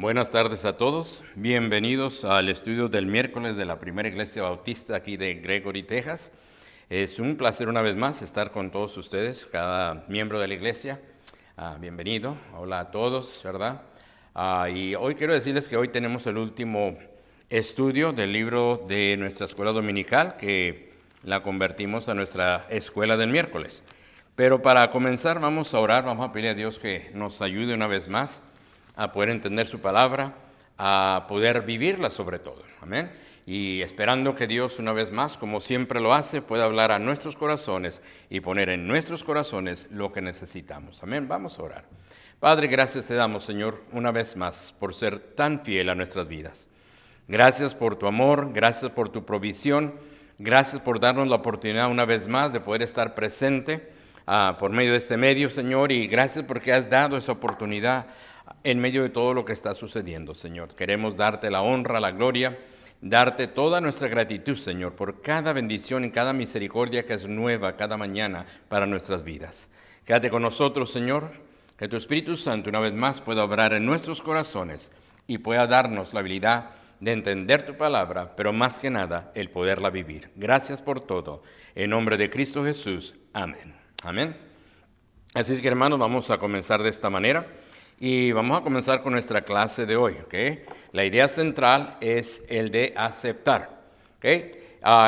Buenas tardes a todos, bienvenidos al estudio del miércoles de la Primera Iglesia Bautista aquí de Gregory, Texas. Es un placer una vez más estar con todos ustedes, cada miembro de la iglesia. Bienvenido, hola a todos, ¿verdad? Y hoy quiero decirles que hoy tenemos el último estudio del libro de nuestra escuela dominical, que la convertimos a nuestra escuela del miércoles. Pero para comenzar vamos a orar, vamos a pedir a Dios que nos ayude una vez más a poder entender su palabra, a poder vivirla sobre todo. Amén. Y esperando que Dios una vez más, como siempre lo hace, pueda hablar a nuestros corazones y poner en nuestros corazones lo que necesitamos. Amén. Vamos a orar. Padre, gracias te damos, Señor, una vez más por ser tan fiel a nuestras vidas. Gracias por tu amor, gracias por tu provisión, gracias por darnos la oportunidad una vez más de poder estar presente por medio de este medio, Señor, y gracias porque has dado esa oportunidad en medio de todo lo que está sucediendo, Señor. Queremos darte la honra, la gloria, darte toda nuestra gratitud, Señor, por cada bendición y cada misericordia que es nueva cada mañana para nuestras vidas. Quédate con nosotros, Señor, que tu Espíritu Santo una vez más pueda obrar en nuestros corazones y pueda darnos la habilidad de entender tu palabra, pero más que nada, el poderla vivir. Gracias por todo. En nombre de Cristo Jesús. Amén. Amén. Así es que, hermanos, vamos a comenzar de esta manera. Y vamos a comenzar con nuestra clase de hoy, ¿ok? La idea central es el de aceptar, ¿ok?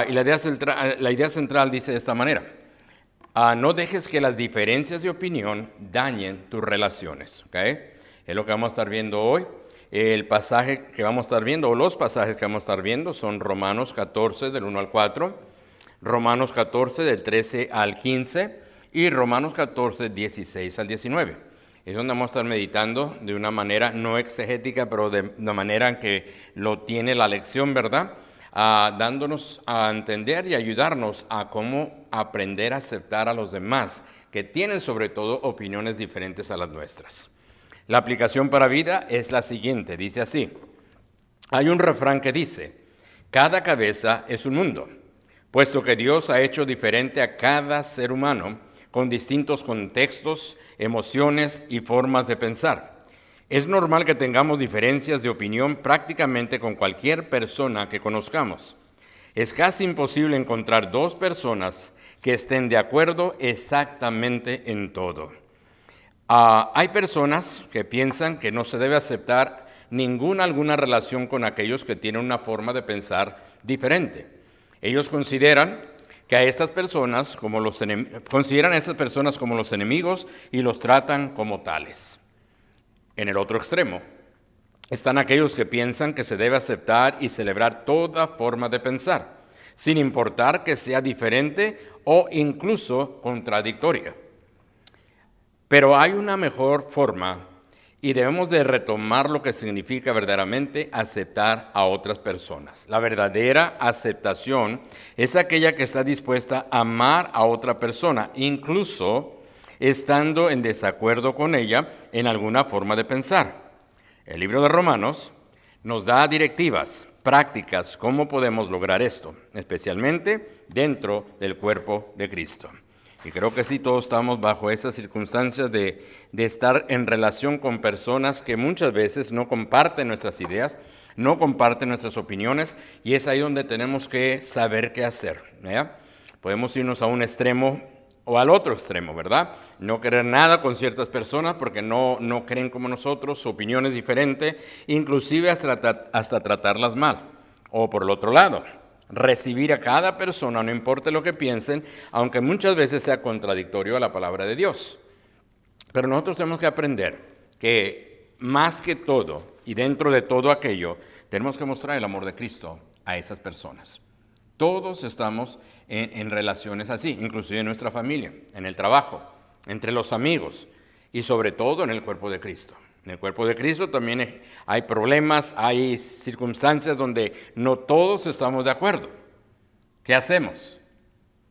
Y la idea central dice de esta manera: no dejes que las diferencias de opinión dañen tus relaciones, ¿ok? Es lo que vamos a estar viendo hoy. El pasaje que vamos a estar viendo, o los pasajes que vamos a estar viendo, son Romanos 14, del 1 al 4, Romanos 14, del 13 al 15, y Romanos 14, 16 al 19. Es donde vamos a estar meditando de una manera no exegética, pero de una manera en que lo tiene la lección, ¿verdad? Dándonos a entender y ayudarnos a cómo aprender a aceptar a los demás, que tienen sobre todo opiniones diferentes a las nuestras. La aplicación para vida es la siguiente, dice así: hay un refrán que dice, cada cabeza es un mundo, puesto que Dios ha hecho diferente a cada ser humano, con distintos contextos, emociones y formas de pensar. Es normal que tengamos diferencias de opinión prácticamente con cualquier persona que conozcamos. Es casi imposible encontrar dos personas que estén de acuerdo exactamente en todo. Hay personas que piensan que no se debe aceptar alguna relación con aquellos que tienen una forma de pensar diferente. Ellos consideran a estas personas como los enemigos y los tratan como tales. En el otro extremo están aquellos que piensan que se debe aceptar y celebrar toda forma de pensar, sin importar que sea diferente o incluso contradictoria. Pero hay una mejor forma y debemos de retomar lo que significa verdaderamente aceptar a otras personas. La verdadera aceptación es aquella que está dispuesta a amar a otra persona, incluso estando en desacuerdo con ella en alguna forma de pensar. El libro de Romanos nos da directivas prácticas cómo podemos lograr esto, especialmente dentro del cuerpo de Cristo. Y creo que sí, todos estamos bajo esas circunstancias de estar en relación con personas que muchas veces no comparten nuestras ideas, no comparten nuestras opiniones, y es ahí donde tenemos que saber qué hacer, ¿verdad? Podemos irnos a un extremo o al otro extremo, ¿verdad? No querer nada con ciertas personas porque no creen como nosotros, su opinión es diferente, inclusive hasta tratarlas mal. O por el otro lado, recibir a cada persona, no importa lo que piensen, aunque muchas veces sea contradictorio a la palabra de Dios. Pero nosotros tenemos que aprender que más que todo y dentro de todo aquello, tenemos que mostrar el amor de Cristo a esas personas. Todos estamos en relaciones así, inclusive en nuestra familia, en el trabajo, entre los amigos y sobre todo en el cuerpo de Cristo. En el cuerpo de Cristo también hay problemas, hay circunstancias donde no todos estamos de acuerdo. ¿Qué hacemos?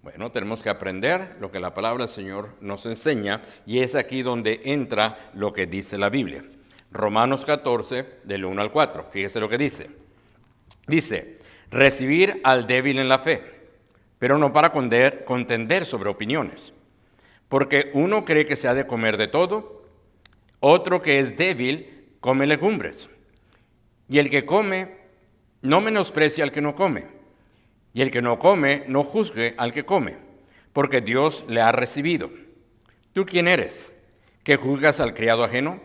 Bueno, tenemos que aprender lo que la palabra del Señor nos enseña, y es aquí donde entra lo que dice la Biblia. Romanos 14, del 1 al 4. Fíjese lo que dice. Dice, recibir al débil en la fe, pero no para contender sobre opiniones. Porque uno cree que se ha de comer de todo, otro que es débil come legumbres. Y el que come, no menosprecie al que no come. Y el que no come, no juzgue al que come, porque Dios le ha recibido. ¿Tú quién eres, que juzgas al criado ajeno?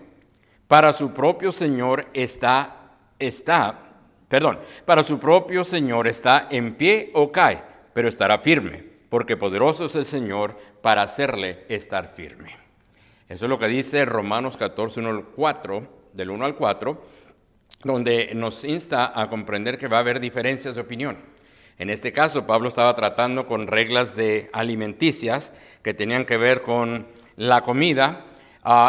Para su propio Señor para su propio Señor está en pie o cae, pero estará firme, porque poderoso es el Señor para hacerle estar firme. Eso es lo que dice Romanos 14, del 1 al 4, donde nos insta a comprender que va a haber diferencias de opinión. En este caso, Pablo estaba tratando con reglas alimenticias que tenían que ver con la comida,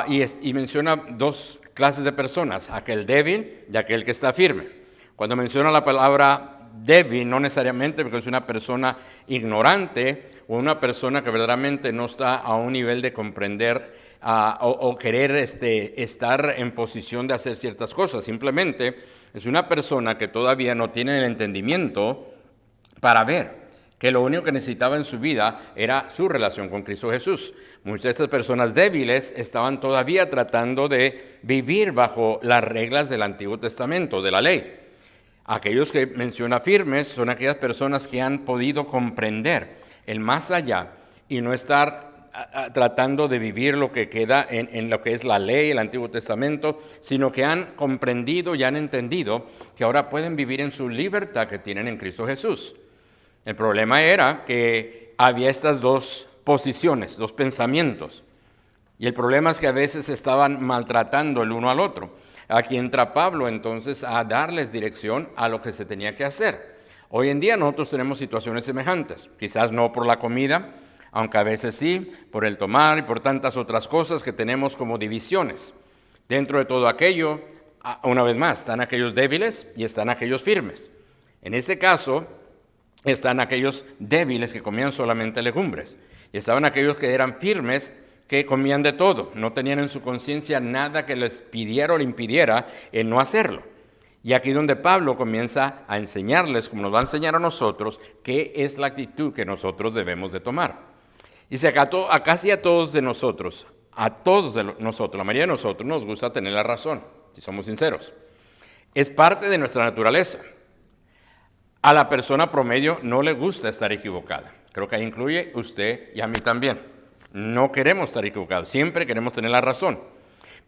y menciona dos clases de personas, aquel débil y aquel que está firme. Cuando menciona la palabra débil, no necesariamente porque es una persona ignorante o una persona que verdaderamente no está a un nivel de comprender o querer estar en posición de hacer ciertas cosas. Simplemente es una persona que todavía no tiene el entendimiento para ver que lo único que necesitaba en su vida era su relación con Cristo Jesús. Muchas de estas personas débiles estaban todavía tratando de vivir bajo las reglas del Antiguo Testamento, de la ley. Aquellos que menciona firmes son aquellas personas que han podido comprender el más allá y no estar tratando de vivir lo que queda en lo que es la ley, el Antiguo Testamento, sino que han comprendido y han entendido que ahora pueden vivir en su libertad que tienen en Cristo Jesús. El problema era que había estas dos posiciones, dos pensamientos, y el problema es que a veces estaban maltratando el uno al otro. Aquí entra Pablo entonces a darles dirección a lo que se tenía que hacer. Hoy en día nosotros tenemos situaciones semejantes, quizás no por la comida, aunque a veces sí, por el tomar y por tantas otras cosas que tenemos como divisiones. Dentro de todo aquello, una vez más, están aquellos débiles y están aquellos firmes. En este caso, están aquellos débiles que comían solamente legumbres, y estaban aquellos que eran firmes, que comían de todo, no tenían en su conciencia nada que les pidiera o le impidiera el no hacerlo. Y aquí es donde Pablo comienza a enseñarles, como nos va a enseñar a nosotros, qué es la actitud que nosotros debemos de tomar. Y a casi a todos de nosotros, la mayoría de nosotros nos gusta tener la razón, si somos sinceros. Es parte de nuestra naturaleza. A la persona promedio no le gusta estar equivocada. Creo que ahí incluye usted y a mí también. No queremos estar equivocados, siempre queremos tener la razón.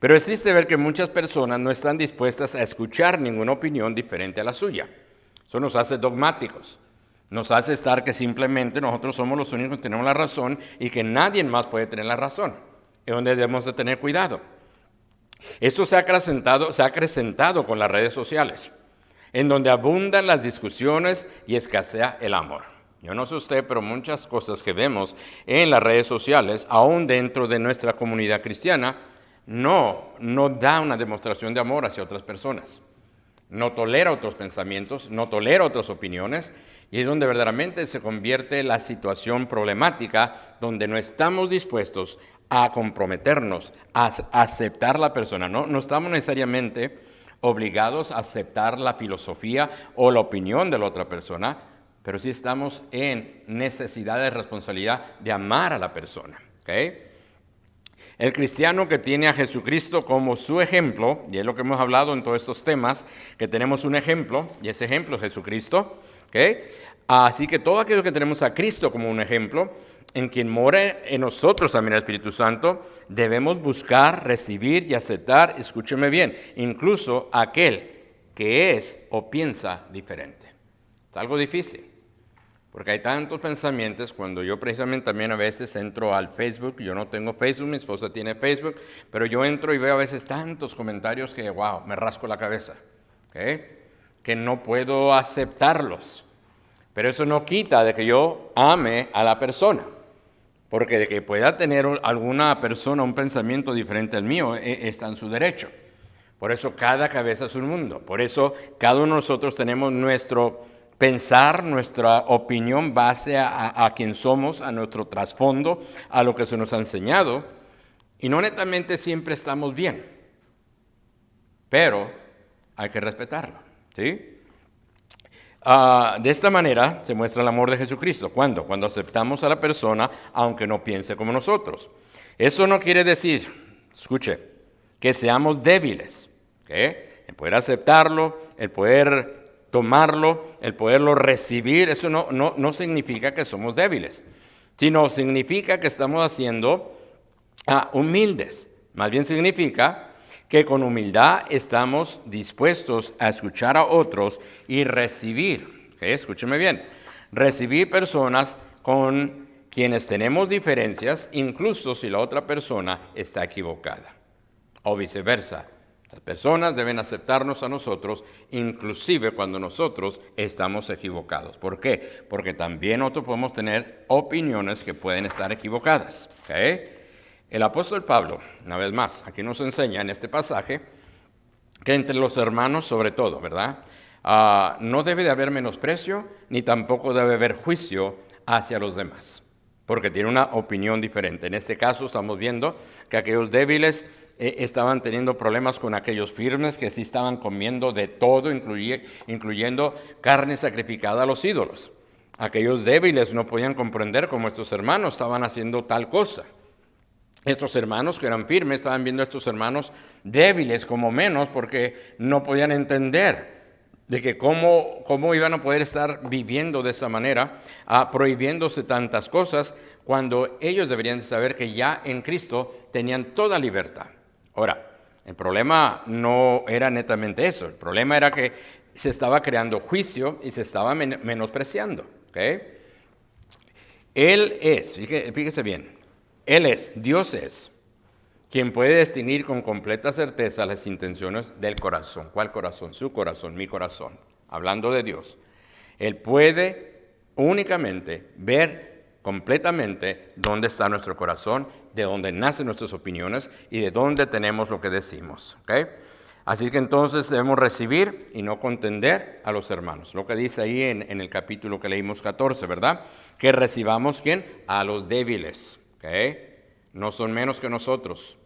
Pero es triste ver que muchas personas no están dispuestas a escuchar ninguna opinión diferente a la suya. Eso nos hace dogmáticos. Nos hace estar que simplemente nosotros somos los únicos que tenemos la razón y que nadie más puede tener la razón. Es donde debemos de tener cuidado. Esto se ha acrecentado con las redes sociales, en donde abundan las discusiones y escasea el amor. Yo no sé usted, pero muchas cosas que vemos en las redes sociales, aún dentro de nuestra comunidad cristiana, no da una demostración de amor hacia otras personas. No tolera otros pensamientos, no tolera otras opiniones, y es donde verdaderamente se convierte la situación problemática, donde no estamos dispuestos a comprometernos, a aceptar la persona. No estamos necesariamente obligados a aceptar la filosofía o la opinión de la otra persona, pero sí estamos en necesidad de responsabilidad de amar a la persona. ¿Okay? El cristiano que tiene a Jesucristo como su ejemplo, y es lo que hemos hablado en todos estos temas, que tenemos un ejemplo, y ese ejemplo es Jesucristo. ¿Okay? Así que todo aquello que tenemos a Cristo como un ejemplo, en quien mora en nosotros también el Espíritu Santo, debemos buscar, recibir y aceptar, escúcheme bien, incluso aquel que es o piensa diferente. Es algo difícil, porque hay tantos pensamientos. Cuando yo precisamente también a veces entro al Facebook, yo no tengo Facebook, mi esposa tiene Facebook, pero yo entro y veo a veces tantos comentarios que, wow, me rasco la cabeza, ¿okay? Que no puedo aceptarlos. Pero eso no quita de que yo ame a la persona, porque de que pueda tener alguna persona un pensamiento diferente al mío, está en su derecho. Por eso cada cabeza es un mundo. Por eso cada uno de nosotros tenemos nuestro pensar, nuestra opinión base a quien somos, a nuestro trasfondo, a lo que se nos ha enseñado. Y no netamente siempre estamos bien, pero hay que respetarlo, ¿sí? De esta manera se muestra el amor de Jesucristo. ¿Cuándo? Cuando aceptamos a la persona aunque no piense como nosotros. Eso no quiere decir, escuche, que seamos débiles. ¿Okay? El poder aceptarlo, el poder tomarlo, el poderlo recibir, eso no significa que somos débiles, sino significa que estamos haciendo humildes. Más bien significa que con humildad estamos dispuestos a escuchar a otros y recibir, ¿okay? Escúcheme bien, recibir personas con quienes tenemos diferencias, incluso si la otra persona está equivocada, o viceversa. Las personas deben aceptarnos a nosotros, inclusive cuando nosotros estamos equivocados. ¿Por qué? Porque también nosotros podemos tener opiniones que pueden estar equivocadas, ¿okay? El apóstol Pablo, una vez más, aquí nos enseña en este pasaje que entre los hermanos, sobre todo, ¿verdad? No debe de haber menosprecio, ni tampoco debe haber juicio hacia los demás, porque tiene una opinión diferente. En este caso estamos viendo que aquellos débiles estaban teniendo problemas con aquellos firmes que sí estaban comiendo de todo, incluyendo carne sacrificada a los ídolos. Aquellos débiles no podían comprender cómo estos hermanos estaban haciendo tal cosa. Estos hermanos que eran firmes estaban viendo a estos hermanos débiles como menos porque no podían entender de que cómo iban a poder estar viviendo de esa manera, prohibiéndose tantas cosas, cuando ellos deberían de saber que ya en Cristo tenían toda libertad. Ahora, el problema no era netamente eso, el problema era que se estaba creando juicio y se estaba menospreciando, ¿okay? Él es, fíjese bien, Él es, Dios es, quien puede distinguir con completa certeza las intenciones del corazón. ¿Cuál corazón? Su corazón, mi corazón. Hablando de Dios. Él puede únicamente ver completamente dónde está nuestro corazón, de dónde nacen nuestras opiniones y de dónde tenemos lo que decimos. ¿Okay? Así que entonces debemos recibir y no contender a los hermanos. Lo que dice ahí en el capítulo que leímos 14, ¿verdad? Que recibamos, ¿quién? A los débiles. ¿Okay? No son menos que nosotros,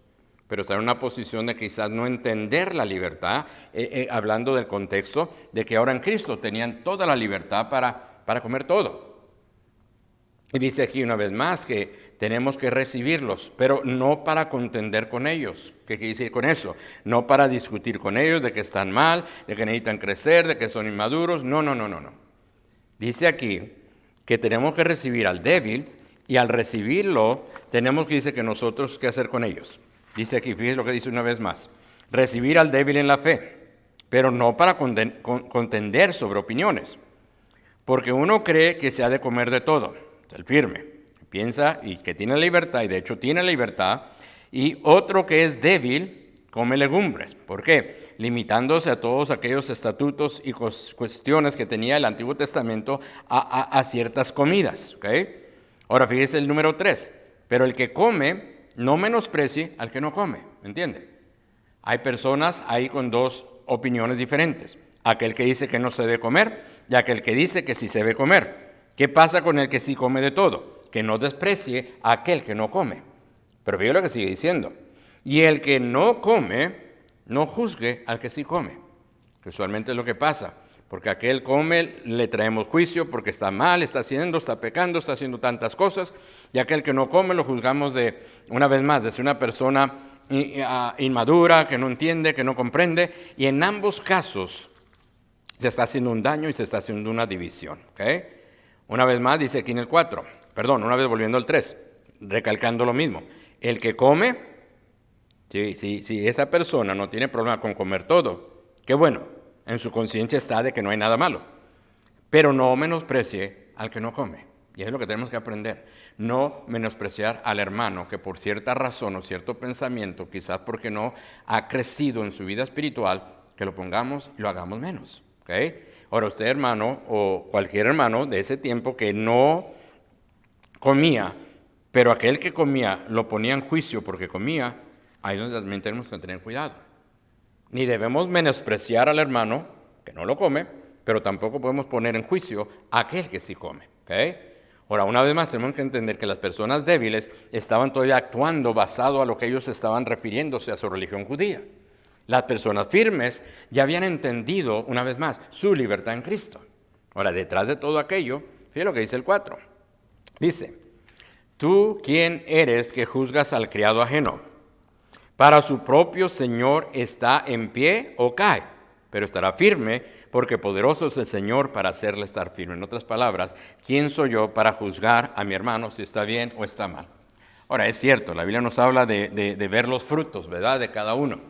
pero están en una posición de quizás no entender la libertad, hablando del contexto de que ahora en Cristo tenían toda la libertad para comer todo. Y dice aquí una vez más que tenemos que recibirlos, pero no para contender con ellos. ¿Qué quiere decir con eso? No para discutir con ellos de que están mal, de que necesitan crecer, de que son inmaduros. No. Dice aquí que tenemos que recibir al débil y al recibirlo tenemos que decir que nosotros qué hacer con ellos. Dice aquí, fíjense lo que dice una vez más. Recibir al débil en la fe, pero no para contender sobre opiniones. Porque uno cree que se ha de comer de todo, el firme, piensa y que tiene libertad, y de hecho tiene libertad, y otro que es débil come legumbres. ¿Por qué? Limitándose a todos aquellos estatutos y cuestiones que tenía el Antiguo Testamento a ciertas comidas. ¿Okay? Ahora fíjese el número 3. Pero el que come no menosprecie al que no come. ¿Me entiende? Hay personas ahí con dos opiniones diferentes. Aquel que dice que no se debe comer y aquel que dice que sí se debe comer. ¿Qué pasa con el que sí come de todo? Que no desprecie a aquel que no come. Pero fíjate lo que sigue diciendo. Y el que no come, no juzgue al que sí come. Que usualmente es lo que pasa. Porque aquel come, le traemos juicio porque está mal, está haciendo, está pecando, está haciendo tantas cosas. Y aquel que no come lo juzgamos una vez más, desde una persona inmadura, que no entiende, que no comprende. Y en ambos casos se está haciendo un daño y se está haciendo una división. ¿Okay? Una vez más dice aquí en el 4, una vez volviendo al 3, recalcando lo mismo. El que come, si esa persona no tiene problema con comer todo, qué bueno. En su conciencia está de que no hay nada malo. Pero no menosprecie al que no come. Y es lo que tenemos que aprender. No menospreciar al hermano que por cierta razón o cierto pensamiento, quizás porque no ha crecido en su vida espiritual, que lo pongamos y lo hagamos menos. ¿Okay? Ahora usted, hermano, o cualquier hermano de ese tiempo que no comía, pero aquel que comía lo ponía en juicio porque comía, ahí es donde también tenemos que tener cuidado. Ni debemos menospreciar al hermano que no lo come, pero tampoco podemos poner en juicio a aquel que sí come. ¿Okay? Ahora, una vez más, tenemos que entender que las personas débiles estaban todavía actuando basado a lo que ellos estaban refiriéndose a su religión judía. Las personas firmes ya habían entendido, una vez más, su libertad en Cristo. Ahora, detrás de todo aquello, fíjate lo que dice el 4. Dice, ¿tú quién eres que juzgas al criado ajeno? ¿Para su propio Señor está en pie o cae? pero estará firme, porque poderoso es el Señor para hacerle estar firme. En otras palabras, ¿quién soy yo para juzgar a mi hermano si está bien o está mal? Ahora, es cierto, la Biblia nos habla de ver los frutos, ¿verdad?, de cada uno.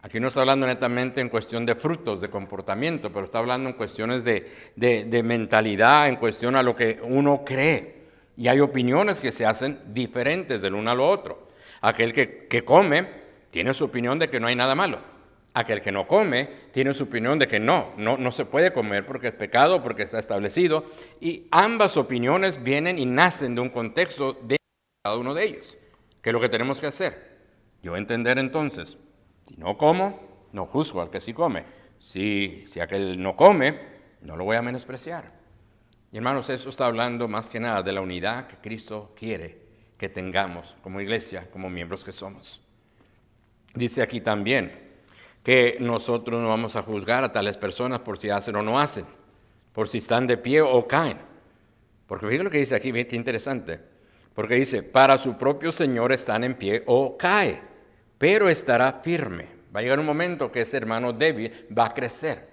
Aquí no está hablando netamente en cuestión de frutos, de comportamiento, pero está hablando en cuestiones de mentalidad, en cuestión a lo que uno cree. Y hay opiniones que se hacen diferentes del uno al otro. Aquel que come tiene su opinión de que no hay nada malo. Aquel que no come tiene su opinión de que no se puede comer porque es pecado, porque está establecido. Y ambas opiniones vienen y nacen de un contexto de cada uno de ellos. ¿Qué es lo que tenemos que hacer? Yo entender entonces, si no como, no juzgo al que sí come. Si aquel no come, no lo voy a menospreciar. Y hermanos, eso está hablando más que nada de la unidad que Cristo quiere que tengamos como iglesia, como miembros que somos. Dice aquí también que nosotros no vamos a juzgar a tales personas por si hacen o no hacen, por si están de pie o caen. Porque fíjense lo que dice aquí, bien, qué interesante. Porque dice, para su propio Señor están en pie o cae, pero estará firme. Va a llegar un momento que ese hermano débil va a crecer.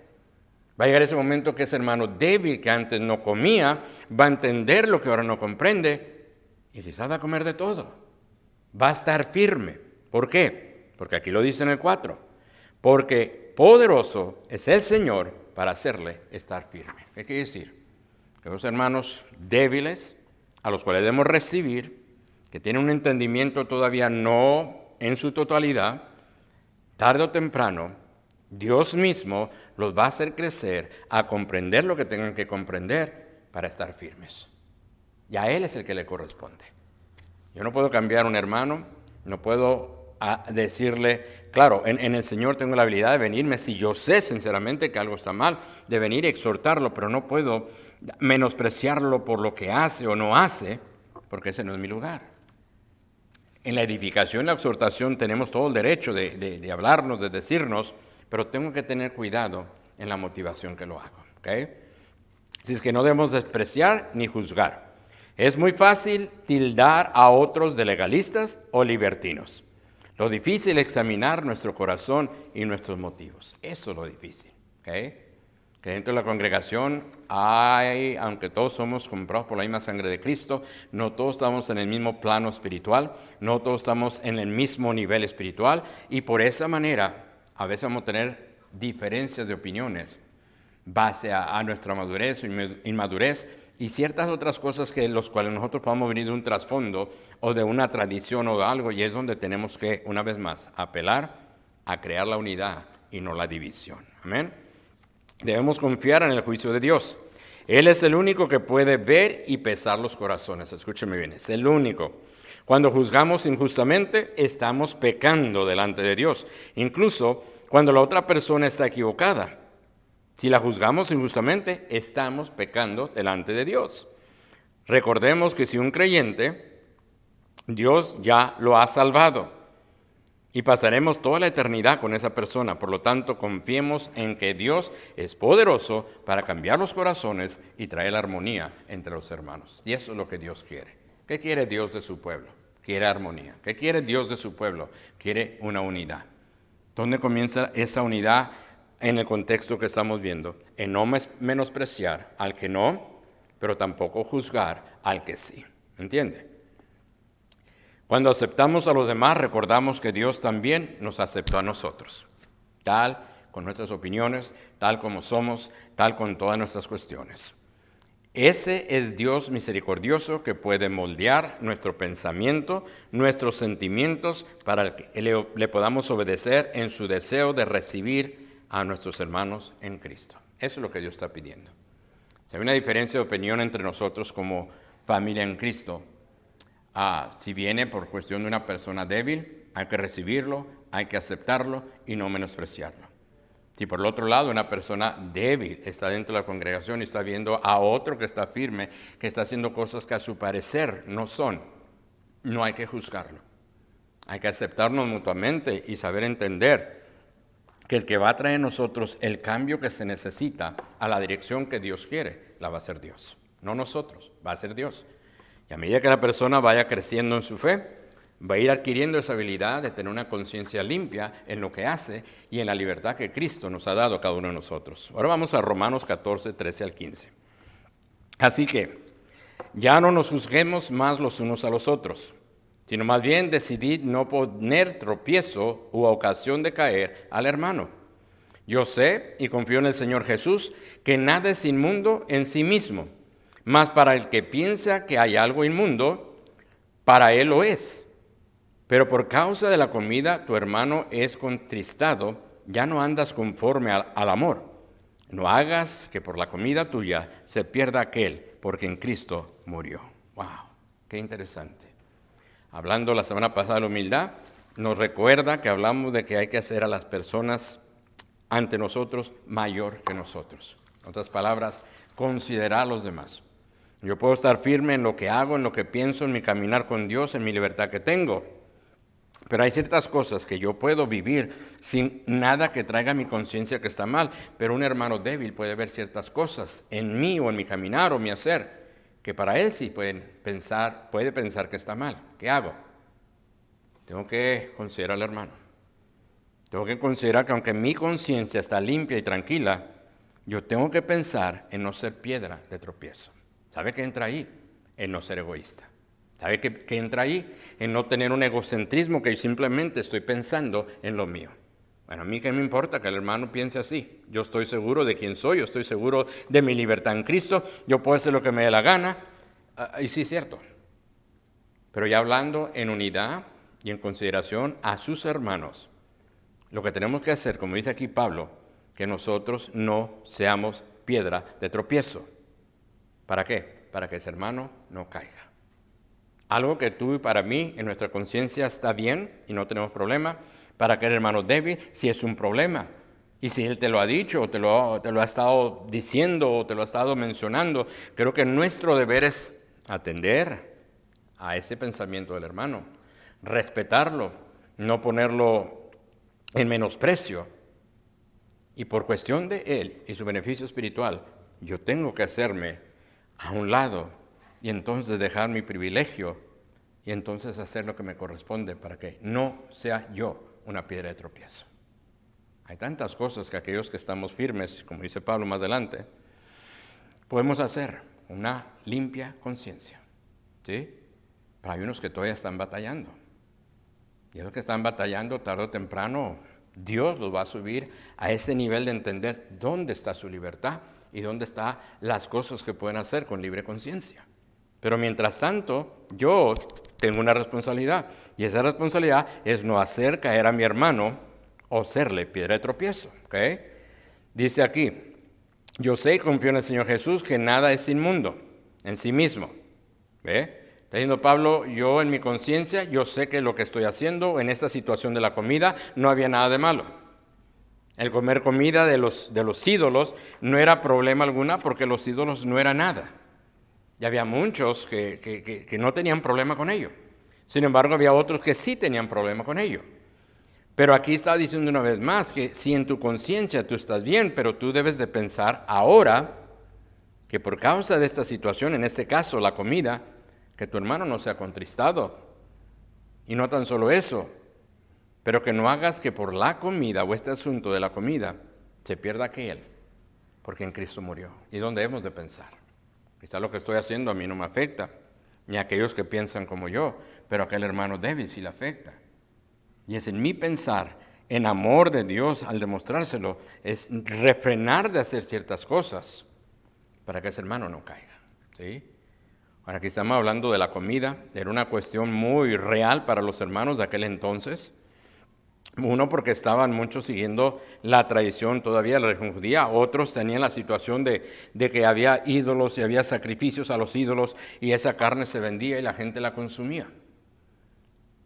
Va a llegar ese momento que ese hermano débil que antes no comía, va a entender lo que ahora no comprende y quizás va a comer de todo. Va a estar firme. ¿Por qué? Porque aquí lo dice en el 4. Porque poderoso es el Señor para hacerle estar firme. ¿Qué quiere decir? Que los hermanos débiles, a los cuales debemos recibir, que tienen un entendimiento todavía no en su totalidad, tarde o temprano, Dios mismo los va a hacer crecer a comprender lo que tengan que comprender para estar firmes. Y a Él es el que le corresponde. Yo no puedo cambiar a un hermano, no puedo decirle, claro, en el Señor tengo la habilidad de venirme, si yo sé sinceramente que algo está mal, de venir y exhortarlo, pero no puedo menospreciarlo por lo que hace o no hace, porque ese no es mi lugar. En la edificación y la exhortación tenemos todo el derecho de hablarnos, de decirnos, pero tengo que tener cuidado en la motivación que lo hago. ¿Okay? Así es que no debemos despreciar ni juzgar. Es muy fácil tildar a otros de legalistas o libertinos. Lo difícil es examinar nuestro corazón y nuestros motivos. Eso es lo difícil. ¿Okay? Que dentro de la congregación hay, aunque todos somos comprados por la misma sangre de Cristo, no todos estamos en el mismo plano espiritual, no todos estamos en el mismo nivel espiritual, y por esa manera a veces vamos a tener diferencias de opiniones base a nuestra madurez o inmadurez y ciertas otras cosas que los cuales nosotros podamos venir de un trasfondo o de una tradición o de algo, y es donde tenemos que, una vez más, apelar a crear la unidad y no la división. Amén. Debemos confiar en el juicio de Dios. Él es el único que puede ver y pesar los corazones. Escúcheme bien, es el único. Cuando juzgamos injustamente, estamos pecando delante de Dios. Incluso cuando la otra persona está equivocada. Si la juzgamos injustamente, estamos pecando delante de Dios. Recordemos que si un creyente, Dios ya lo ha salvado. Y pasaremos toda la eternidad con esa persona. Por lo tanto, confiemos en que Dios es poderoso para cambiar los corazones y traer la armonía entre los hermanos. Y eso es lo que Dios quiere. ¿Qué quiere Dios de su pueblo? Quiere armonía. ¿Qué quiere Dios de su pueblo? Quiere una unidad. ¿Dónde comienza esa unidad en el contexto que estamos viendo? En no menospreciar al que no, pero tampoco juzgar al que sí. ¿Entiende? Cuando aceptamos a los demás, recordamos que Dios también nos aceptó a nosotros, tal con nuestras opiniones, tal como somos, tal con todas nuestras cuestiones. Ese es Dios misericordioso que puede moldear nuestro pensamiento, nuestros sentimientos, para que le podamos obedecer en su deseo de recibir a nuestros hermanos en Cristo. Eso es lo que Dios está pidiendo. Si hay una diferencia de opinión entre nosotros como familia en Cristo, si viene por cuestión de una persona débil, hay que recibirlo, hay que aceptarlo y no menospreciarlo. Si por el otro lado una persona débil está dentro de la congregación y está viendo a otro que está firme, que está haciendo cosas que a su parecer no son, no hay que juzgarlo. Hay que aceptarnos mutuamente y saber entender que el que va a traer en nosotros el cambio que se necesita a la dirección que Dios quiere, la va a hacer Dios. No nosotros, va a ser Dios. Y a medida que la persona vaya creciendo en su fe, va a ir adquiriendo esa habilidad de tener una conciencia limpia en lo que hace y en la libertad que Cristo nos ha dado a cada uno de nosotros. Ahora vamos a Romanos 14, 13 al 15. Así que ya no nos juzguemos más los unos a los otros, sino más bien decidid no poner tropiezo u ocasión de caer al hermano. Yo sé y confío en el Señor Jesús que nada es inmundo en sí mismo, mas para el que piensa que hay algo inmundo, para él lo es. Pero por causa de la comida tu hermano es contristado, ya no andas conforme al amor. No hagas que por la comida tuya se pierda aquel porque en Cristo murió. ¡Wow! ¡Qué interesante! Hablando la semana pasada de la humildad, nos recuerda que hablamos de que hay que hacer a las personas ante nosotros mayor que nosotros. En otras palabras, considerar a los demás. Yo puedo estar firme en lo que hago, en lo que pienso, en mi caminar con Dios, en mi libertad que tengo. Pero hay ciertas cosas que yo puedo vivir sin nada que traiga a mi conciencia que está mal. Pero un hermano débil puede ver ciertas cosas en mí o en mi caminar o mi hacer que para él sí puede pensar que está mal. ¿Qué hago? Tengo que considerar al hermano. Tengo que considerar que aunque mi conciencia está limpia y tranquila, yo tengo que pensar en no ser piedra de tropiezo. ¿Sabe qué entra ahí? En no ser egoísta. ¿Sabe qué entra ahí? En no tener un egocentrismo que yo simplemente estoy pensando en lo mío. Bueno, a mí qué me importa que el hermano piense así. Yo estoy seguro de quién soy, yo estoy seguro de mi libertad en Cristo, yo puedo hacer lo que me dé la gana. Y sí es cierto. Pero ya hablando en unidad y en consideración a sus hermanos, lo que tenemos que hacer, como dice aquí Pablo, que nosotros no seamos piedra de tropiezo. ¿Para qué? Para que ese hermano no caiga. Algo que tú y para mí en nuestra conciencia está bien y no tenemos problema, para que el hermano débil sí es un problema. Y si él te lo ha dicho o te lo ha estado diciendo o te lo ha estado mencionando, creo que nuestro deber es atender a ese pensamiento del hermano, respetarlo, no ponerlo en menosprecio. Y por cuestión de él y su beneficio espiritual, yo tengo que hacerme a un lado y entonces dejar mi privilegio y entonces hacer lo que me corresponde para que no sea yo una piedra de tropiezo. Hay tantas cosas que aquellos que estamos firmes, como dice Pablo más adelante, podemos hacer una limpia conciencia, ¿sí? Pero hay unos que todavía están batallando. Y los que están batallando tarde o temprano, Dios los va a subir a ese nivel de entender dónde está su libertad y dónde están las cosas que pueden hacer con libre conciencia. Pero mientras tanto, yo tengo una responsabilidad, y esa responsabilidad es no hacer caer a mi hermano o serle piedra de tropiezo. ¿Okay? Dice aquí, yo sé y confío en el Señor Jesús que nada es inmundo en sí mismo. ¿Ve? Está diciendo Pablo, yo en mi conciencia, yo sé que lo que estoy haciendo en esta situación de la comida no había nada de malo. El comer comida de los ídolos no era problema alguna porque los ídolos no era nada. Y había muchos que no tenían problema con ello. Sin embargo, había otros que sí tenían problema con ello. Pero aquí está diciendo una vez más que si en tu conciencia tú estás bien, pero tú debes de pensar ahora que por causa de esta situación, en este caso la comida, que tu hermano no sea contristado. Y no tan solo eso, pero que no hagas que por la comida o este asunto de la comida se pierda aquel, porque en Cristo murió. ¿Y dónde hemos de pensar? Quizá lo que estoy haciendo a mí no me afecta, ni a aquellos que piensan como yo, pero a aquel hermano débil sí le afecta. Y es en mi pensar, en amor de Dios, al demostrárselo, es refrenar de hacer ciertas cosas para que ese hermano no caiga. ¿Sí? Ahora aquí estamos hablando de la comida, era una cuestión muy real para los hermanos de aquel entonces. Uno, porque estaban muchos siguiendo la tradición todavía de la religión judía. Otros tenían la situación de que había ídolos y había sacrificios a los ídolos y esa carne se vendía y la gente la consumía.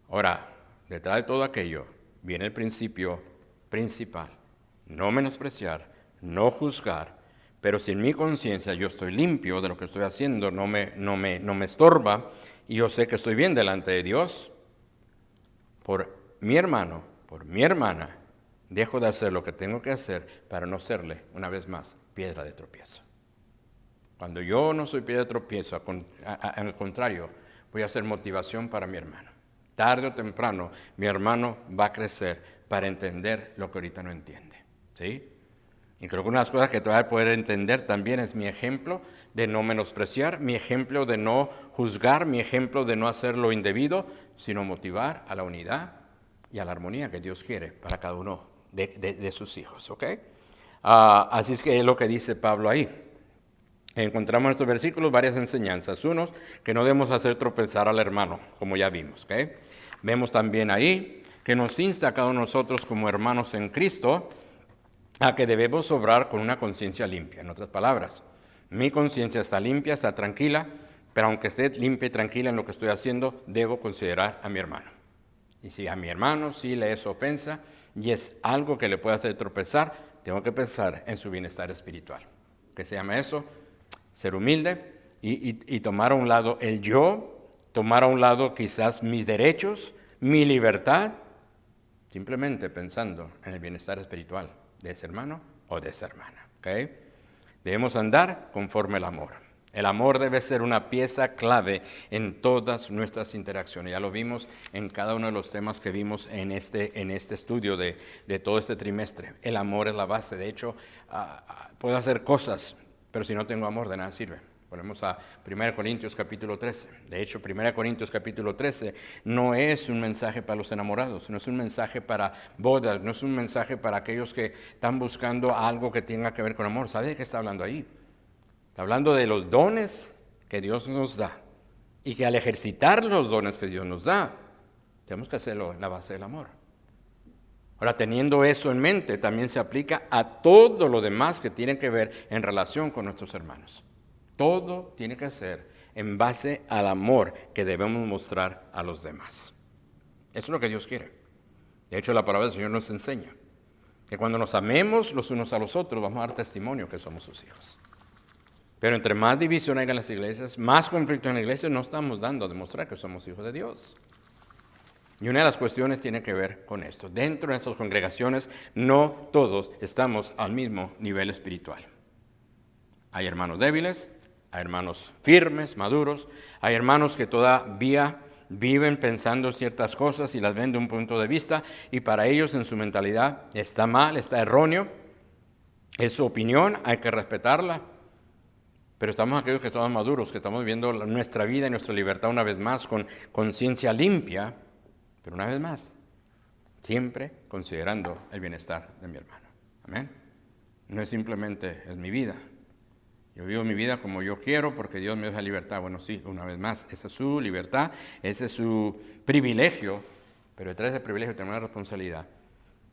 Ahora, detrás de todo aquello viene el principio principal. No menospreciar, no juzgar, pero si en mi conciencia yo estoy limpio de lo que estoy haciendo, no me estorba y yo sé que estoy bien delante de Dios, por mi hermano, por mi hermana, dejo de hacer lo que tengo que hacer para no serle, una vez más, piedra de tropiezo. Cuando yo no soy piedra de tropiezo, al contrario, voy a ser motivación para mi hermano. Tarde o temprano, mi hermano va a crecer para entender lo que ahorita no entiende. ¿Sí? Y creo que una de las cosas que te va a poder entender también es mi ejemplo de no menospreciar, mi ejemplo de no juzgar, mi ejemplo de no hacer lo indebido, sino motivar a la unidad y a la armonía que Dios quiere para cada uno de sus hijos. ¿Ok? Así es que es lo que dice Pablo ahí. Encontramos en estos versículos varias enseñanzas. Unos, que no debemos hacer tropezar al hermano, como ya vimos. ¿Okay? Vemos también ahí que nos insta a cada uno de nosotros como hermanos en Cristo a que debemos obrar con una conciencia limpia. En otras palabras, mi conciencia está limpia, está tranquila, pero aunque esté limpia y tranquila en lo que estoy haciendo, debo considerar a mi hermano. Y si a mi hermano sí le es ofensa y es algo que le puede hacer tropezar, tengo que pensar en su bienestar espiritual. ¿Qué se llama eso? Ser humilde y tomar a un lado el yo, tomar a un lado quizás mis derechos, mi libertad, simplemente pensando en el bienestar espiritual de ese hermano o de esa hermana. ¿Okay? Debemos andar conforme al amor. El amor debe ser una pieza clave en todas nuestras interacciones. Ya lo vimos en cada uno de los temas que vimos en este estudio de todo este trimestre. El amor es la base. De hecho, puedo hacer cosas, pero si no tengo amor, de nada sirve. Volvemos a 1 Corintios capítulo 13. De hecho, 1 Corintios capítulo 13 no es un mensaje para los enamorados, no es un mensaje para bodas, no es un mensaje para aquellos que están buscando algo que tenga que ver con amor. ¿Sabe de qué está hablando ahí? Está hablando de los dones que Dios nos da y que al ejercitar los dones que Dios nos da, tenemos que hacerlo en la base del amor. Ahora, teniendo eso en mente, también se aplica a todo lo demás que tiene que ver en relación con nuestros hermanos. Todo tiene que ser en base al amor que debemos mostrar a los demás. Eso es lo que Dios quiere. De hecho, la palabra del Señor nos enseña que cuando nos amemos los unos a los otros, vamos a dar testimonio que somos sus hijos. Pero entre más división hay en las iglesias, más conflicto en la iglesia, no estamos dando a demostrar que somos hijos de Dios. Y una de las cuestiones tiene que ver con esto. Dentro de nuestras congregaciones, no todos estamos al mismo nivel espiritual. Hay hermanos débiles, hay hermanos firmes, maduros, hay hermanos que todavía viven pensando ciertas cosas y las ven de un punto de vista, y para ellos en su mentalidad está mal, está erróneo, es su opinión, hay que respetarla. Pero estamos aquellos que estamos maduros, que estamos viviendo nuestra vida y nuestra libertad una vez más con conciencia limpia, pero una vez más, siempre considerando el bienestar de mi hermano. Amén. No es simplemente, es mi vida. Yo vivo mi vida como yo quiero porque Dios me da libertad. Bueno, sí, una vez más, esa es su libertad, ese es su privilegio, pero detrás de ese privilegio tenemos la responsabilidad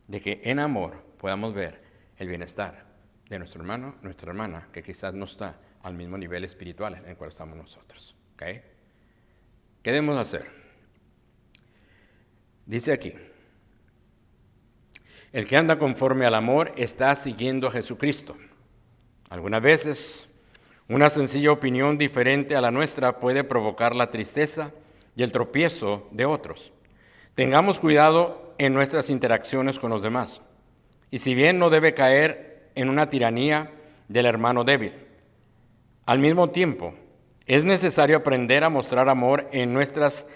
de que en amor podamos ver el bienestar de nuestro hermano, nuestra hermana, que quizás no está al mismo nivel espiritual en el cual estamos nosotros. ¿Okay? ¿Qué debemos hacer? Dice aquí, el que anda conforme al amor está siguiendo a Jesucristo. Algunas veces una sencilla opinión diferente a la nuestra puede provocar la tristeza y el tropiezo de otros. Tengamos cuidado en nuestras interacciones con los demás. Y si bien no debe caer en una tiranía del hermano débil, al mismo tiempo es necesario aprender a mostrar amor en nuestras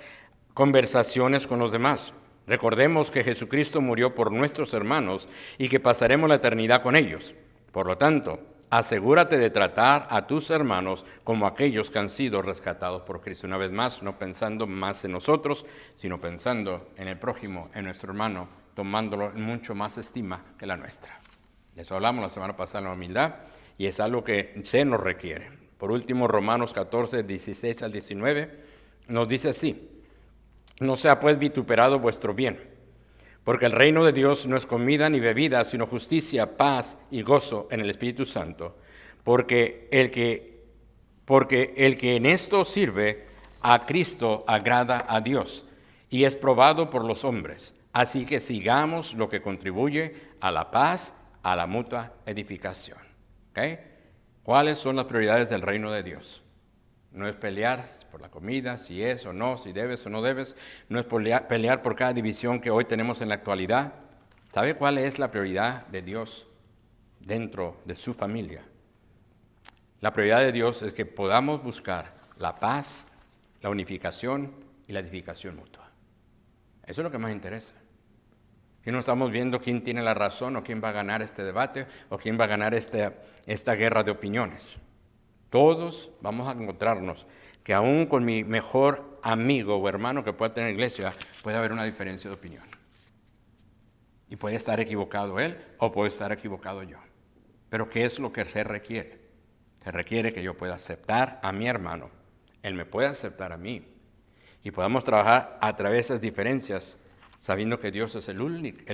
conversaciones con los demás. Recordemos que Jesucristo murió por nuestros hermanos y que pasaremos la eternidad con ellos. Por lo tanto, asegúrate de tratar a tus hermanos como aquellos que han sido rescatados por Cristo. Una vez más, no pensando más en nosotros, sino pensando en el prójimo, en nuestro hermano, tomándolo en mucho más estima que la nuestra. De eso hablamos la semana pasada en la humildad y es algo que se nos requiere. Por último, Romanos 14, 16 al 19, nos dice así: no sea pues vituperado vuestro bien, porque el reino de Dios no es comida ni bebida, sino justicia, paz y gozo en el Espíritu Santo. Porque el que en esto sirve a Cristo agrada a Dios y es probado por los hombres. Así que sigamos lo que contribuye a la paz, a la mutua edificación. ¿Okay? ¿Cuáles son las prioridades del reino de Dios? No es pelear por la comida, si es o no, si debes o no debes. No es pelear por cada división que hoy tenemos en la actualidad. ¿Sabe cuál es la prioridad de Dios dentro de su familia? La prioridad de Dios es que podamos buscar la paz, la unificación y la edificación mutua. Eso es lo que más interesa. Aquí no estamos viendo quién tiene la razón o quién va a ganar este debate o quién va a ganar esta guerra de opiniones. Todos vamos a encontrarnos que aún con mi mejor amigo o hermano que pueda tener iglesia, puede haber una diferencia de opinión. Y puede estar equivocado él o puede estar equivocado yo. Pero ¿qué es lo que se requiere? Se requiere que yo pueda aceptar a mi hermano, él me puede aceptar a mí, y podamos trabajar a través de esas diferencias, sabiendo que Dios es el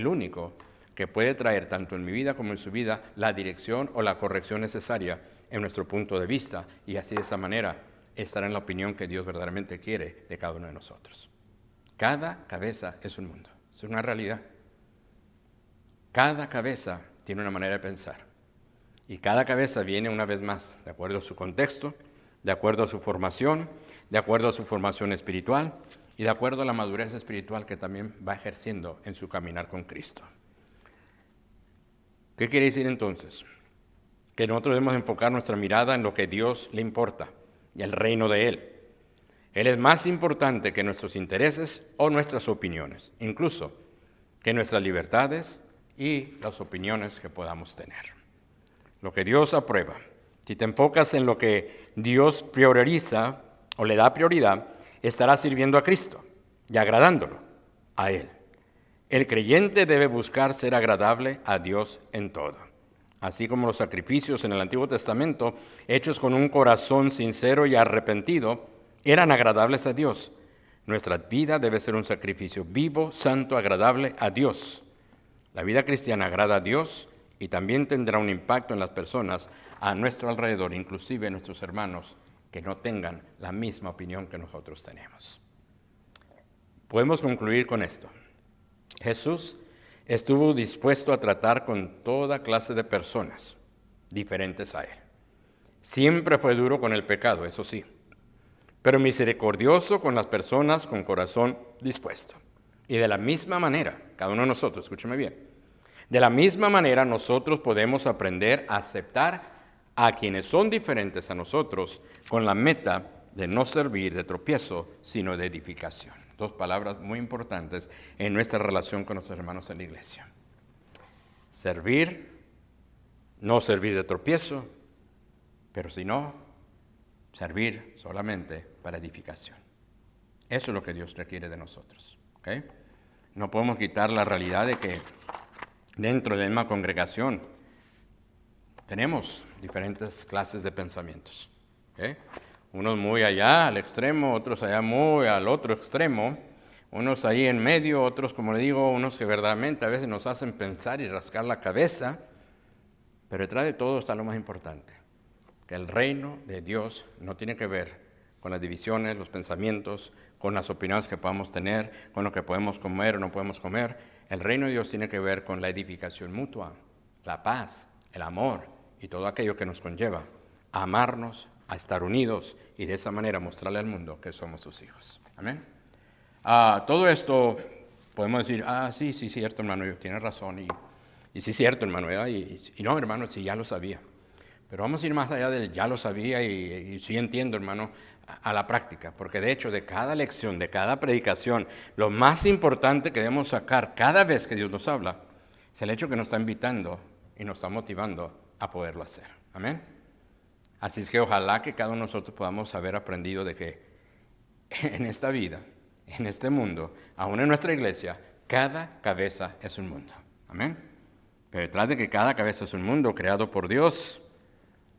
único que puede traer tanto en mi vida como en su vida la dirección o la corrección necesaria en nuestro punto de vista, y así de esa manera estar en la opinión que Dios verdaderamente quiere de cada uno de nosotros. Cada cabeza es un mundo, es una realidad. Cada cabeza tiene una manera de pensar. Y cada cabeza viene una vez más, de acuerdo a su contexto, de acuerdo a su formación, de acuerdo a su formación espiritual y de acuerdo a la madurez espiritual que también va ejerciendo en su caminar con Cristo. ¿Qué quiere decir entonces? Que nosotros debemos enfocar nuestra mirada en lo que Dios le importa y el reino de Él. Él es más importante que nuestros intereses o nuestras opiniones, incluso que nuestras libertades y las opiniones que podamos tener. Lo que Dios aprueba. Si te enfocas en lo que Dios prioriza o le da prioridad, estarás sirviendo a Cristo y agradándolo a Él. El creyente debe buscar ser agradable a Dios en todo. Así como los sacrificios en el Antiguo Testamento, hechos con un corazón sincero y arrepentido, eran agradables a Dios. Nuestra vida debe ser un sacrificio vivo, santo, agradable a Dios. La vida cristiana agrada a Dios y también tendrá un impacto en las personas a nuestro alrededor, inclusive nuestros hermanos que no tengan la misma opinión que nosotros tenemos. Podemos concluir con esto. Jesús estuvo dispuesto a tratar con toda clase de personas diferentes a Él. Siempre fue duro con el pecado, eso sí, pero misericordioso con las personas con corazón dispuesto. Y de la misma manera, cada uno de nosotros, escúcheme bien, de la misma manera nosotros podemos aprender a aceptar a quienes son diferentes a nosotros con la meta de no servir de tropiezo, sino de edificación. Dos palabras muy importantes en nuestra relación con nuestros hermanos en la iglesia. Servir, no servir de tropiezo, pero si no, servir solamente para edificación. Eso es lo que Dios requiere de nosotros. ¿Okay? No podemos quitar la realidad de que dentro de la misma congregación tenemos diferentes clases de pensamientos. ¿Okay? Unos muy allá al extremo, otros allá muy al otro extremo, unos ahí en medio, otros, como le digo, unos que verdaderamente a veces nos hacen pensar y rascar la cabeza, pero detrás de todo está lo más importante, que el reino de Dios no tiene que ver con las divisiones, los pensamientos, con las opiniones que podamos tener, con lo que podemos comer o no podemos comer. El reino de Dios tiene que ver con la edificación mutua, la paz, el amor y todo aquello que nos conlleva a amarnos, a estar unidos y de esa manera mostrarle al mundo que somos sus hijos. Amén. Todo esto podemos decir, sí, cierto, hermano, tiene razón, y sí, cierto, hermano, y no, hermano, sí, ya lo sabía. Pero vamos a ir más allá del ya lo sabía y sí entiendo, hermano, a la práctica, porque de hecho de cada lección, de cada predicación, lo más importante que debemos sacar cada vez que Dios nos habla es el hecho que nos está invitando y nos está motivando a poderlo hacer. Amén. Así es que ojalá que cada uno de nosotros podamos haber aprendido de que en esta vida, en este mundo, aún en nuestra iglesia, cada cabeza es un mundo. Amén. Pero detrás de que cada cabeza es un mundo creado por Dios,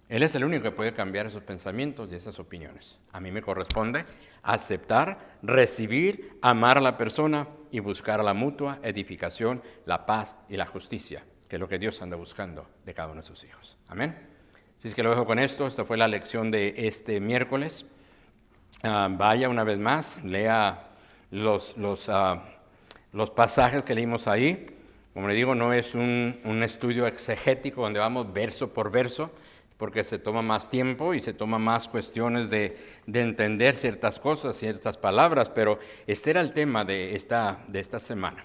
Él es el único que puede cambiar esos pensamientos y esas opiniones. A mí me corresponde aceptar, recibir, amar a la persona y buscar la mutua edificación, la paz y la justicia, que es lo que Dios anda buscando de cada uno de sus hijos. Amén. Así es que lo dejo con esto. Esta fue la lección de este miércoles. Vaya una vez más, lea los pasajes que leímos ahí. Como le digo, no es un estudio exegético donde vamos verso por verso, porque se toma más tiempo y se toma más cuestiones de entender ciertas cosas, ciertas palabras, pero este era el tema de esta semana.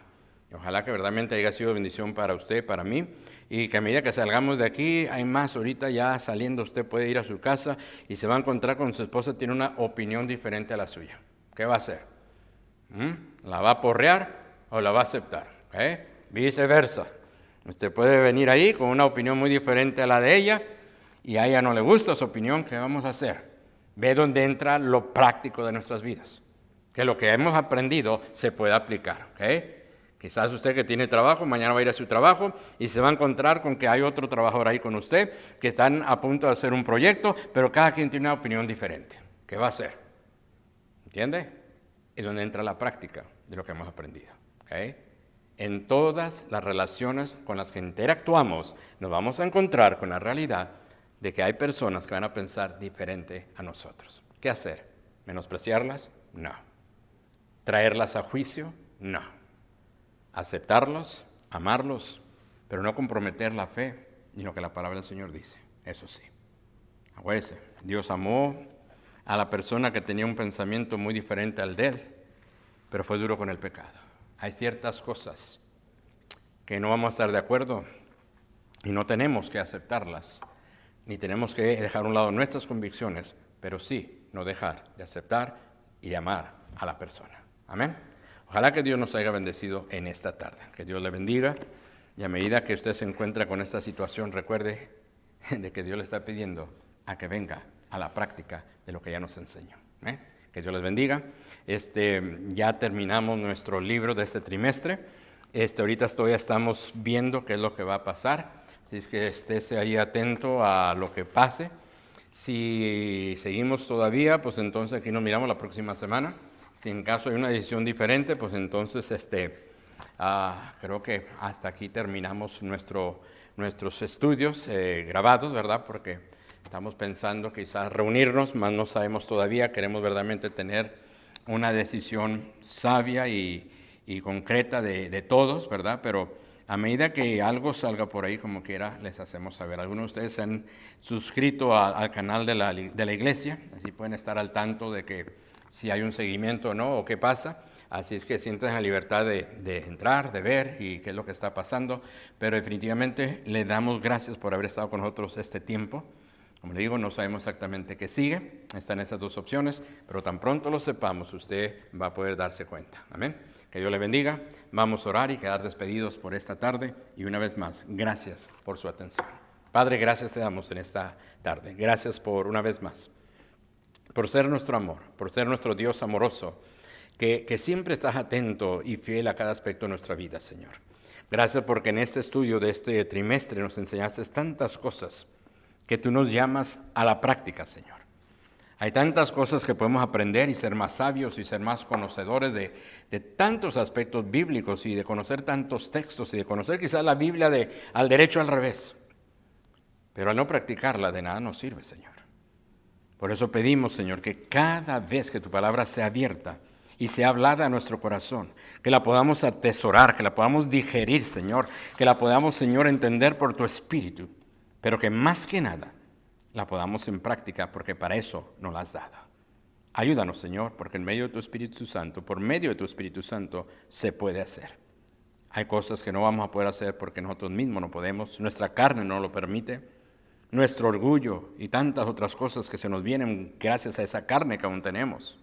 Ojalá que verdaderamente haya sido bendición para usted, para mí, y que a medida que salgamos de aquí, hay más. Ahorita ya saliendo usted puede ir a su casa y se va a encontrar con su esposa, tiene una opinión diferente a la suya. ¿Qué va a hacer? ¿La va a porrear o la va a aceptar. Viceversa. Usted puede venir ahí con una opinión muy diferente a la de ella y a ella no le gusta su opinión. ¿Qué vamos a hacer? Ve dónde entra lo práctico de nuestras vidas. Que lo que hemos aprendido se pueda aplicar. Quizás usted que tiene trabajo, mañana va a ir a su trabajo y se va a encontrar con que hay otro trabajador ahí con usted que están a punto de hacer un proyecto, pero cada quien tiene una opinión diferente. ¿Qué va a hacer? ¿Entiende? Es donde entra la práctica de lo que hemos aprendido. En todas las relaciones con las que interactuamos, nos vamos a encontrar con la realidad de que hay personas que van a pensar diferente a nosotros. ¿Qué hacer? ¿Menospreciarlas? No. ¿Traerlas a juicio? No. ¿Aceptarlos? ¿Amarlos? Pero no comprometer la fe ni lo que la palabra del Señor dice. Eso sí. Acuérdese, Dios amó a la persona que tenía un pensamiento muy diferente al de él, pero fue duro con el pecado. Hay ciertas cosas que no vamos a estar de acuerdo y no tenemos que aceptarlas, ni tenemos que dejar a un lado nuestras convicciones, pero sí no dejar de aceptar y amar a la persona. Amén. Ojalá que Dios nos haya bendecido en esta tarde. Que Dios le bendiga y a medida que usted se encuentra con esta situación, recuerde de que Dios le está pidiendo a que venga a la práctica de lo que ya nos enseñó. Que Dios les bendiga. Ya terminamos nuestro libro de este trimestre. Ahorita todavía estamos viendo qué es lo que va a pasar. Así es que estése ahí atento a lo que pase. Si seguimos todavía, pues entonces aquí nos miramos la próxima semana. Si en caso hay una decisión diferente, pues entonces creo que hasta aquí terminamos nuestros estudios grabados, ¿verdad? Porque estamos pensando quizás reunirnos, más no sabemos todavía. Queremos verdaderamente tener una decisión sabia y concreta de todos, ¿verdad? Pero a medida que algo salga por ahí, como quiera, les hacemos saber. Algunos de ustedes se han suscrito al canal de la iglesia, así pueden estar al tanto de que si hay un seguimiento o no, o qué pasa. Así es que sientan la libertad de entrar, de ver y qué es lo que está pasando. Pero definitivamente le damos gracias por haber estado con nosotros este tiempo. Como le digo, no sabemos exactamente qué sigue. Están esas dos opciones, pero tan pronto lo sepamos, usted va a poder darse cuenta. Amén. Que Dios le bendiga. Vamos a orar y quedar despedidos por esta tarde. Y una vez más, gracias por su atención. Padre, gracias te damos en esta tarde. Gracias por una vez más, por ser nuestro amor, por ser nuestro Dios amoroso, que siempre estás atento y fiel a cada aspecto de nuestra vida, Señor. Gracias porque en este estudio de este trimestre nos enseñaste tantas cosas que tú nos llamas a la práctica, Señor. Hay tantas cosas que podemos aprender y ser más sabios y ser más conocedores de tantos aspectos bíblicos y de conocer tantos textos y de conocer quizás la Biblia al derecho al revés. Pero al no practicarla de nada nos sirve, Señor. Por eso pedimos, Señor, que cada vez que tu palabra sea abierta y sea hablada a nuestro corazón, que la podamos atesorar, que la podamos digerir, Señor, que la podamos, Señor, entender por tu Espíritu, pero que más que nada la podamos en práctica, porque para eso nos la has dado. Ayúdanos, Señor, porque en medio de tu Espíritu Santo, por medio de tu Espíritu Santo, se puede hacer. Hay cosas que no vamos a poder hacer porque nosotros mismos no podemos, nuestra carne no lo permite, nuestro orgullo y tantas otras cosas que se nos vienen gracias a esa carne que aún tenemos.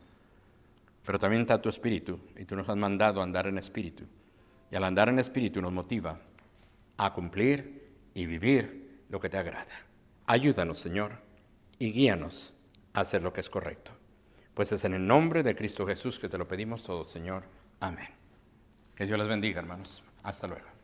Pero también está tu Espíritu, y tú nos has mandado a andar en Espíritu. Y al andar en Espíritu nos motiva a cumplir y vivir lo que te agrada. Ayúdanos, Señor, y guíanos a hacer lo que es correcto. Pues es en el nombre de Cristo Jesús que te lo pedimos todos, Señor. Amén. Que Dios les bendiga, hermanos. Hasta luego.